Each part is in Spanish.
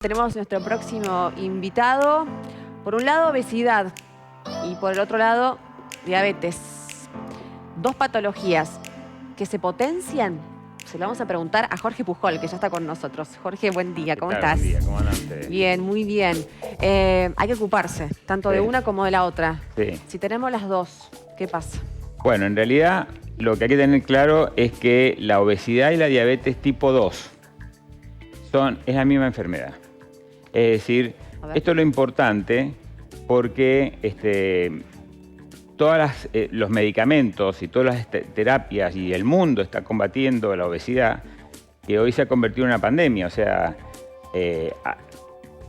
Tenemos nuestro próximo invitado. Por un lado, obesidad y por el otro lado, diabetes. Dos patologías que se potencian. Se lo vamos a preguntar a Jorge Pujol, que ya está con nosotros. Jorge, buen día, ¿cómo estás? Buen día, ¿cómo andan ustedes? Bien, muy bien. Hay que ocuparse, tanto de una como de la otra. Sí. Si tenemos las dos, ¿qué pasa? Bueno, en realidad lo que hay que tener claro es que la obesidad y la diabetes tipo 2 es la misma enfermedad. Es decir, esto es lo importante porque todos los medicamentos y todas las terapias y el mundo está combatiendo la obesidad, que hoy se ha convertido en una pandemia. O sea,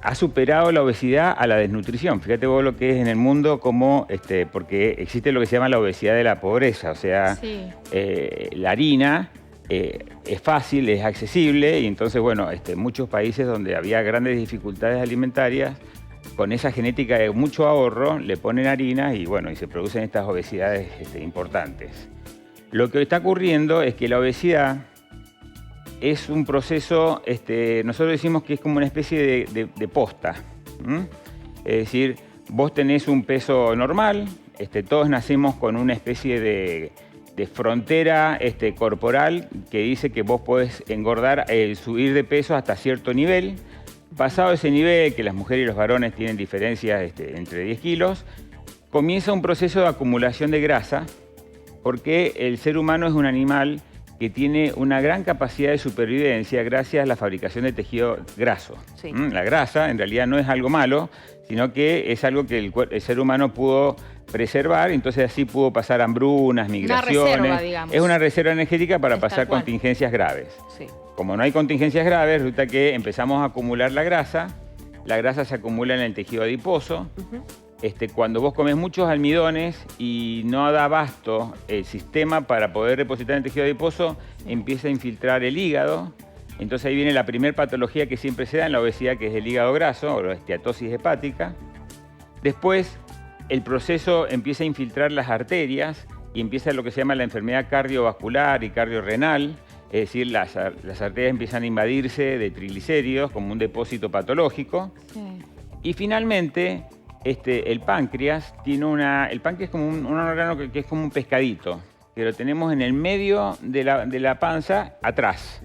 ha superado la obesidad a la desnutrición. Fíjate vos lo que es en el mundo, porque existe lo que se llama la obesidad de la pobreza. O sea, sí. La harina es fácil, es accesible, y entonces, bueno, muchos países donde había grandes dificultades alimentarias, con esa genética de mucho ahorro, le ponen harina y, bueno, y se producen estas obesidades importantes. Lo que está ocurriendo es que la obesidad es un proceso, nosotros decimos que es como una especie de posta. Es decir, vos tenés un peso normal, todos nacemos con una especie de frontera corporal que dice que vos podés engordar, subir de peso hasta cierto nivel. Pasado ese nivel, que las mujeres y los varones tienen diferencias entre 10 kilos, comienza un proceso de acumulación de grasa, porque el ser humano es un animal que tiene una gran capacidad de supervivencia gracias a la fabricación de tejido graso. Sí. La grasa en realidad no es algo malo, sino que es algo que el ser humano pudo preservar, entonces así pudo pasar hambrunas, migraciones. Una reserva, digamos. Es una reserva energética para pasar contingencias graves. Sí. Como no hay contingencias graves, resulta que empezamos a acumular la grasa se acumula en el tejido adiposo. Cuando vos comes muchos almidones y no da abasto el sistema para poder depositar en el tejido adiposo, empieza a infiltrar el hígado. Entonces ahí viene la primera patología que siempre se da en la obesidad, que es el hígado graso o la esteatosis hepática. Después el proceso empieza a infiltrar las arterias y empieza lo que se llama la enfermedad cardiovascular y cardiorrenal. Es decir, las arterias empiezan a invadirse de triglicéridos como un depósito patológico. Sí. Y finalmente, el páncreas el páncreas es como un órgano que es como un pescadito, que lo tenemos en el medio de la panza, atrás.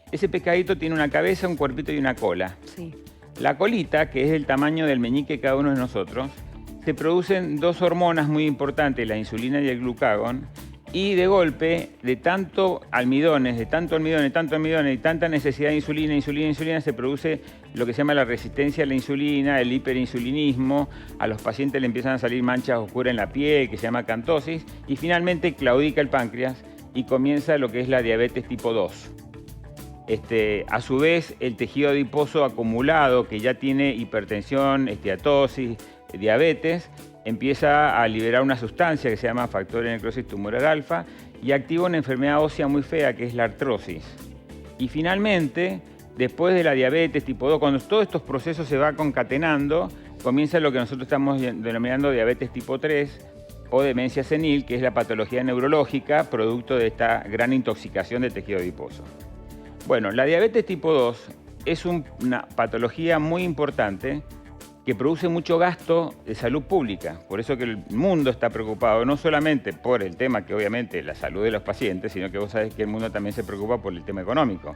Ese pescadito tiene una cabeza, un cuerpito y una cola. Sí. La colita, que es el tamaño del meñique de cada uno de nosotros, se producen dos hormonas muy importantes, la insulina y el glucagón, y de golpe, de tanto almidones y tanta necesidad de insulina, se produce lo que se llama la resistencia a la insulina, el hiperinsulinismo. A los pacientes le empiezan a salir manchas oscuras en la piel, que se llama acantosis, y finalmente claudica el páncreas y comienza lo que es la diabetes tipo 2. A su vez, el tejido adiposo acumulado, que ya tiene hipertensión, esteatosis, diabetes, empieza a liberar una sustancia que se llama factor de necrosis tumoral alfa y activa una enfermedad ósea muy fea, que es la artrosis. Y finalmente, después de la diabetes tipo 2, cuando todos estos procesos se van concatenando, comienza lo que nosotros estamos denominando diabetes tipo 3 o demencia senil, que es la patología neurológica producto de esta gran intoxicación del tejido adiposo. Bueno, la diabetes tipo 2 es una patología muy importante que produce mucho gasto de salud pública. Por eso que el mundo está preocupado, no solamente por el tema que obviamente la salud de los pacientes, sino que vos sabés que el mundo también se preocupa por el tema económico.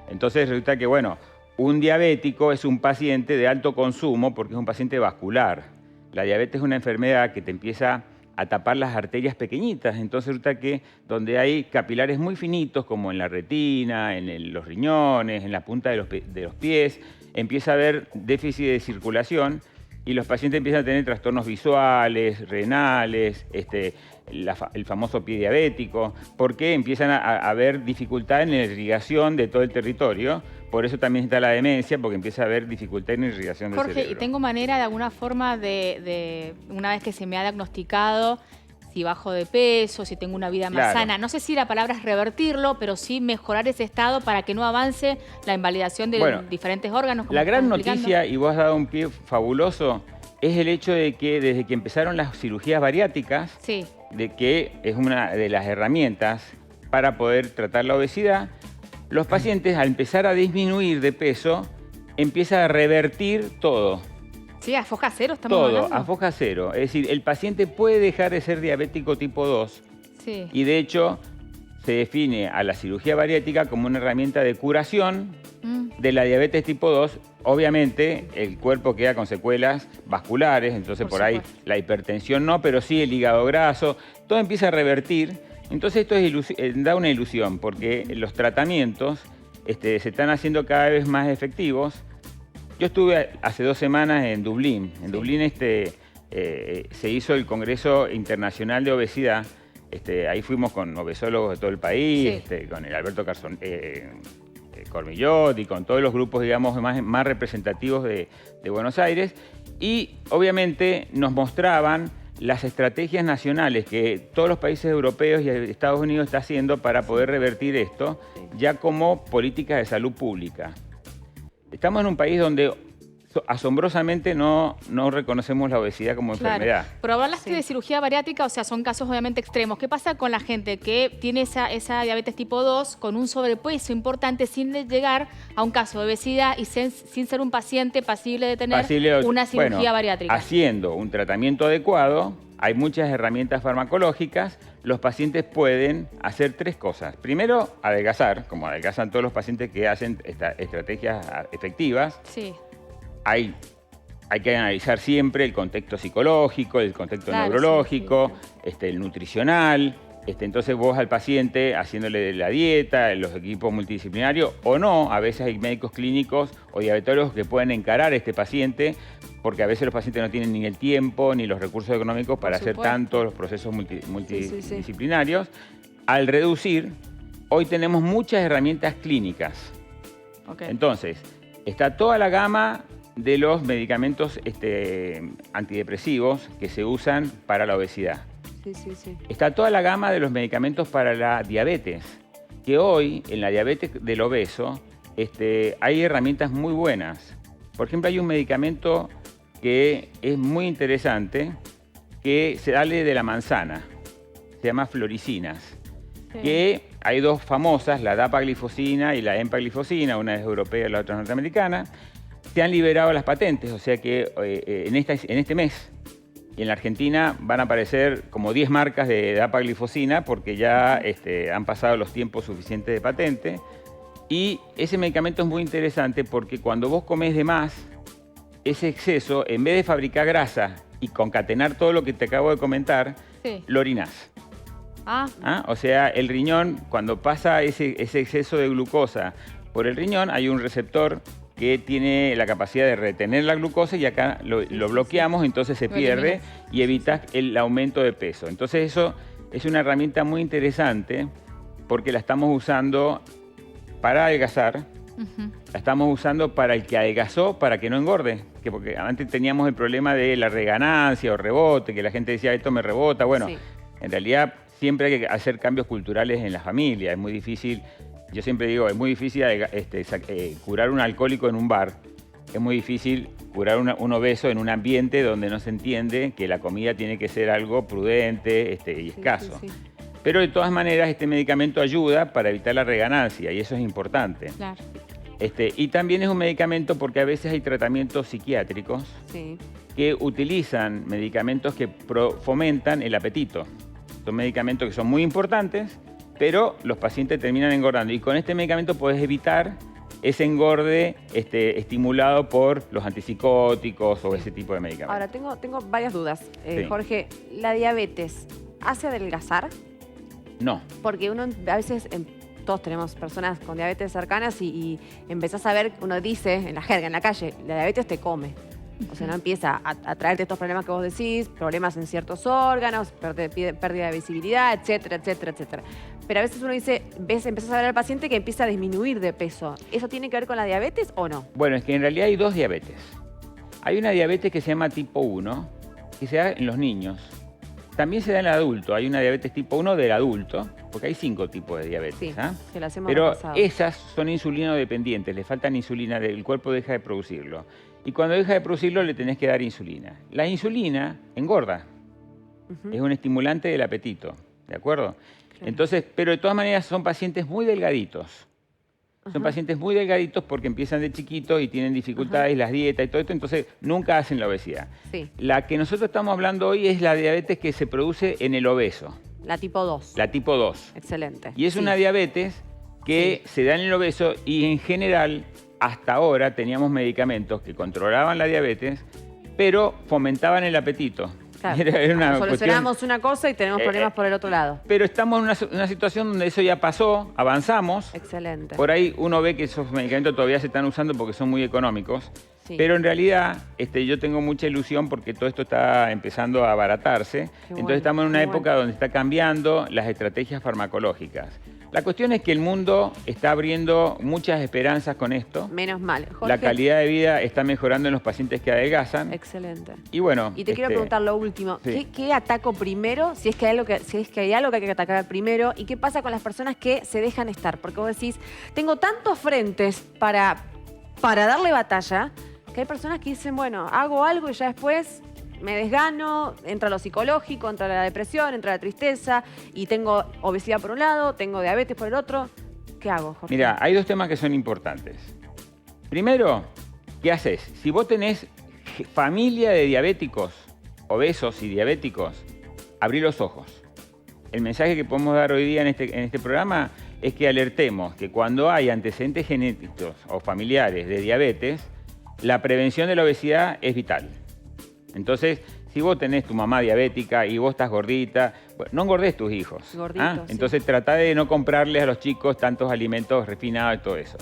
Entonces resulta que, bueno, un diabético es un paciente de alto consumo porque es un paciente vascular. La diabetes es una enfermedad que te empieza a tapar las arterias pequeñitas. Entonces resulta que donde hay capilares muy finitos, como en la retina, en los riñones, en la punta de los pies, empieza a haber déficit de circulación y los pacientes empiezan a tener trastornos visuales, renales, el famoso pie diabético, porque empiezan a haber dificultad en la irrigación de todo el territorio. Por eso también está la demencia, porque empieza a haber dificultad en la irrigación del cerebro. Jorge, ¿y tengo manera de alguna forma una vez que se me ha diagnosticado, si bajo de peso, si tengo una vida más sana, no sé si la palabra es revertirlo, pero sí mejorar ese estado para que no avance la invalidación de diferentes órganos? La gran noticia, y vos has dado un pie fabuloso, es el hecho de que desde que empezaron las cirugías bariátricas, de que es una de las herramientas para poder tratar la obesidad, los pacientes al empezar a disminuir de peso empieza a revertir todo. Sí, a foja cero estamos Todo, hablando. a foja cero. Es decir, el paciente puede dejar de ser diabético tipo 2. Sí. Y de hecho, se define a la cirugía bariátrica como una herramienta de curación de la diabetes tipo 2. Obviamente, el cuerpo queda con secuelas vasculares, entonces por ahí la hipertensión no, pero sí el hígado graso. Todo empieza a revertir. Entonces esto da una ilusión, porque los tratamientos se están haciendo cada vez más efectivos. Yo estuve hace 2 semanas en Dublín. En Dublín se hizo el Congreso Internacional de Obesidad. Ahí fuimos con obesólogos de todo el país, con el Alberto Cormillot y con todos los grupos, digamos, más representativos de Buenos Aires. Y obviamente nos mostraban las estrategias nacionales que todos los países europeos y Estados Unidos están haciendo para poder revertir esto, ya como políticas de salud pública. Estamos en un país donde asombrosamente no reconocemos la obesidad como enfermedad. Pero hablaste de cirugía bariátrica, o sea, son casos obviamente extremos. ¿Qué pasa con la gente que tiene esa diabetes tipo 2 con un sobrepeso importante sin llegar a un caso de obesidad y sin ser un paciente pasible de tener una cirugía bariátrica? Haciendo un tratamiento adecuado, hay muchas herramientas farmacológicas, los pacientes pueden hacer 3 cosas. Primero, adelgazar, como adelgazan todos los pacientes que hacen estrategias efectivas. Sí. Hay que analizar siempre el contexto psicológico, el contexto neurológico, el nutricional. Entonces vos al paciente haciéndole la dieta, los equipos multidisciplinarios o no, a veces hay médicos clínicos o diabetólogos que pueden encarar a este paciente porque a veces los pacientes no tienen ni el tiempo ni los recursos económicos para hacer tanto los procesos multidisciplinarios. Al reducir, hoy tenemos muchas herramientas clínicas. Entonces, está toda la gama de los medicamentos antidepresivos que se usan para la obesidad. Está toda la gama de los medicamentos para la diabetes, que hoy en la diabetes del obeso hay herramientas muy buenas. Por ejemplo, hay un medicamento que es muy interesante, que se sale de la manzana, se llama floricinas, que hay 2 famosas, la dapaglifosina y la empaglifosina, una es europea y la otra es norteamericana. Se han liberado las patentes, o sea que en este mes y en la Argentina van a aparecer como 10 marcas de dapaglifosina porque ya han pasado los tiempos suficientes de patente. Y ese medicamento es muy interesante porque cuando vos comés de más, ese exceso, en vez de fabricar grasa y concatenar todo lo que te acabo de comentar, lo orinás. O sea, el riñón, cuando pasa ese exceso de glucosa por el riñón, hay un receptor que tiene la capacidad de retener la glucosa y acá lo bloqueamos, entonces se pierde y evitas el aumento de peso. Entonces eso es una herramienta muy interesante porque la estamos usando para adelgazar, la estamos usando para el que adelgazó, para que no engorde, porque antes teníamos el problema de la reganancia o rebote, que la gente decía esto me rebota. Bueno, en realidad siempre hay que hacer cambios culturales en la familia, es muy difícil. Yo siempre digo, es muy difícil curar un alcohólico en un bar. Es muy difícil curar un obeso en un ambiente donde no se entiende que la comida tiene que ser algo prudente y escaso. Pero de todas maneras, este medicamento ayuda para evitar la reganancia y eso es importante. Claro. Y también es un medicamento porque a veces hay tratamientos psiquiátricos que utilizan medicamentos que fomentan el apetito. Son medicamentos que son muy importantes, pero los pacientes terminan engordando. Y con este medicamento puedes evitar ese engorde estimulado por los antipsicóticos o ese tipo de medicamentos. Ahora, tengo varias dudas. Jorge, ¿la diabetes hace adelgazar? No. Porque uno a veces, todos tenemos personas con diabetes cercanas y empezás a ver, uno dice en la jerga, en la calle, la diabetes te come. O sea, no empieza a traerte estos problemas que vos decís, problemas en ciertos órganos, pérdida de visibilidad, etcétera, etcétera, etcétera. Pero a veces uno dice, empezás a ver al paciente que empieza a disminuir de peso. ¿Eso tiene que ver con la diabetes o no? Bueno, es que en realidad hay 2 diabetes. Hay una diabetes que se llama tipo 1, que se da en los niños. También se da en el adulto. Hay una diabetes tipo 1 del adulto, porque hay 5 tipos de diabetes. Que las hemos Pero repasado. esas son insulinodependientes, le faltan insulina, el cuerpo deja de producirlo. Y cuando deja de producirlo le tenés que dar insulina. La insulina engorda, es un estimulante del apetito, ¿de acuerdo? Entonces, pero de todas maneras son pacientes muy delgaditos. Son pacientes muy delgaditos porque empiezan de chiquitos y tienen dificultades, las dietas y todo esto, entonces nunca hacen la obesidad. Sí. La que nosotros estamos hablando hoy es la diabetes que se produce en el obeso. La tipo 2. La tipo 2. Excelente. Y es una diabetes que se da en el obeso y en general, hasta ahora, teníamos medicamentos que controlaban la diabetes, pero fomentaban el apetito. Claro. Era una Solucionamos cuestión, una cosa y tenemos problemas por el otro lado. pero estamos en una situación donde eso ya pasó, avanzamos. Excelente. Por ahí uno ve que esos medicamentos todavía se están usando porque son muy económicos. Sí. Pero en realidad yo tengo mucha ilusión porque todo esto está empezando a abaratarse. Entonces estamos en una época donde está cambiando las estrategias farmacológicas. La cuestión es que el mundo está abriendo muchas esperanzas con esto. Menos mal. Jorge, La calidad de vida está mejorando en los pacientes que adelgazan. excelente. Y bueno. Y te quiero preguntar lo último. Sí. ¿Qué ataco primero? Si es que hay algo que hay que atacar primero. ¿Y qué pasa con las personas que se dejan estar? Porque vos decís, tengo tantos frentes para darle batalla, que hay personas que dicen, bueno, hago algo y ya después me desgano, entra lo psicológico, entra la depresión, entra la tristeza y tengo obesidad por un lado, tengo diabetes por el otro. ¿Qué hago, Jorge? Mira, hay dos temas que son importantes. Primero, ¿qué haces? Si vos tenés familia de diabéticos, obesos y diabéticos, abrí los ojos. El mensaje que podemos dar hoy día en este programa es que alertemos que cuando hay antecedentes genéticos o familiares de diabetes, la prevención de la obesidad es vital. Entonces, si vos tenés tu mamá diabética y vos estás gordita, bueno, no engordés tus hijos. Gorditos, sí. Entonces, tratá de no comprarles a los chicos tantos alimentos refinados y todo eso.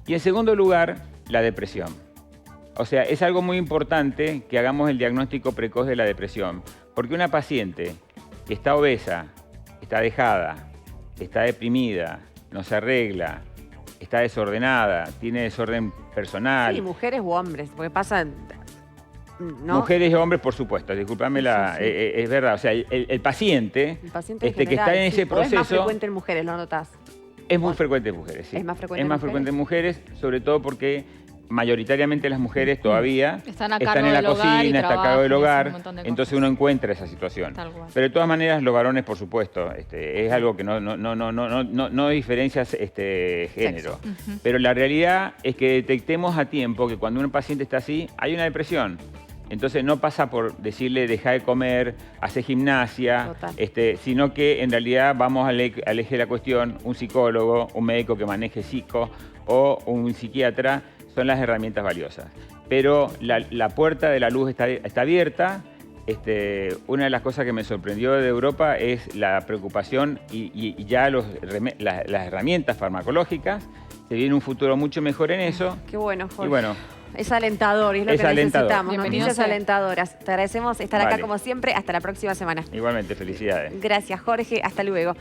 Y en segundo lugar, la depresión. O sea, es algo muy importante que hagamos el diagnóstico precoz de la depresión. Porque una paciente que está obesa, está dejada, está deprimida, no se arregla, está desordenada, tiene desorden personal. Sí, mujeres u hombres, porque pasa, ¿no? Mujeres y hombres, por supuesto, discúlpame, es verdad. O sea, el paciente, El paciente en que está general, en ese proceso... Es más frecuente en mujeres, ¿lo notás? Es muy frecuente en mujeres, sí. ¿Es más frecuente Es en más mujeres? frecuente en mujeres, sobre todo porque mayoritariamente las mujeres todavía Están a cargo en la del hogar y cocina, está a cargo del trabajan y hacen hogar, un montón de entonces cosas. uno encuentra esa situación. Tal cual. Pero de todas maneras, los varones, por supuesto, es algo que no diferencias género. Pero la realidad es que detectemos a tiempo que cuando un paciente está así, hay una depresión. Entonces no pasa por decirle deja de comer, hace gimnasia, sino que en realidad vamos al eje de la cuestión, un psicólogo, un médico que maneje psico o un psiquiatra son las herramientas valiosas. Pero la puerta de la luz está abierta. Una de las cosas que me sorprendió de Europa es la preocupación y ya las herramientas farmacológicas. Se viene un futuro mucho mejor en eso. Qué bueno, Jorge. Y bueno, es alentador, es lo que alentador. necesitamos. Bienvenido Noticias sea. alentadoras. Te agradecemos estar acá Vale. como siempre. Hasta la próxima semana. Igualmente, felicidades. Gracias, Jorge. Hasta luego.